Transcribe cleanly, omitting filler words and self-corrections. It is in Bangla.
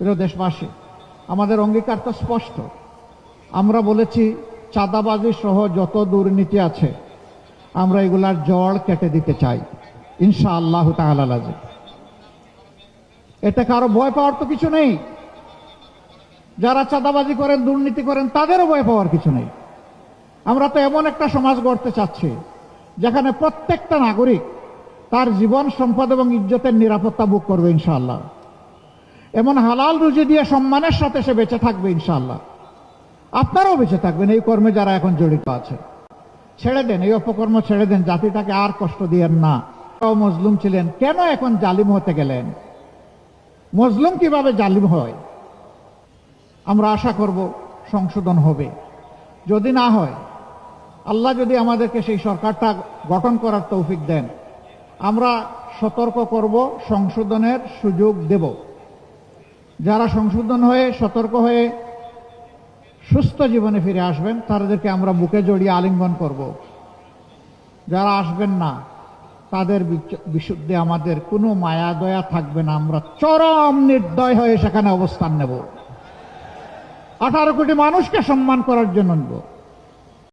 প্রিয় দেশবাসী, আমাদের অঙ্গীকার তো স্পষ্ট। আমরা বলেছি চাঁদাবাজি সহ যত দুর্নীতি আছে আমরা এগুলার জড় কেটে দিতে চাই ইনশাআল্লাহ তাআলা। এতে কারো ভয় পাওয়ার তো কিছু নেই। যারা চাঁদাবাজি করেন, দুর্নীতি করেন, তাদেরও ভয় পাওয়ার কিছু নেই। আমরা তো এমন একটা সমাজ গড়তে চাচ্ছি যেখানে প্রত্যেকটা নাগরিক তার জীবন, সম্পদ এবং ইজ্জতের নিরাপত্তা ভোগ করবে ইনশাআল্লাহ। এমন হালাল রুজি দিয়ে সম্মানের সাথে সে বেঁচে থাকবে ইনশাআল্লাহ। আপনারাও বেঁচে থাকবেন এই কর্মে যারা এখন জড়িত আছে। ছেড়ে দেন এই অপকর্ম, ছেড়ে দেন, জাতিটাকে আর কষ্ট দিয়েন না। মজলুম ছিলেন, কেন এখন জালিম হতে গেলেন? মজলুম কিভাবে জালিম হয়? আমরা আশা করব সংশোধন হবে। যদি না হয়, আল্লাহ যদি আমাদেরকে সেই সরকারটা গঠন করার তৌফিক দেন, আমরা সতর্ক করব, সংশোধনের সুযোগ দেব। যারা সংশোধন হয়ে, সতর্ক হয়ে সুস্থ জীবনে ফিরে আসবেন তাদেরকে আমরা বুকে জড়িয়ে আলিঙ্গন করব। যারা আসবেন না তাদের বিশুদ্ধে আমাদের কোনো মায়া দয়া থাকবে না। আমরা চরম নির্দয় হয়ে সেখানে অবস্থান নেব। 18 কোটি মানুষকে সম্মান করার জন্য নেব।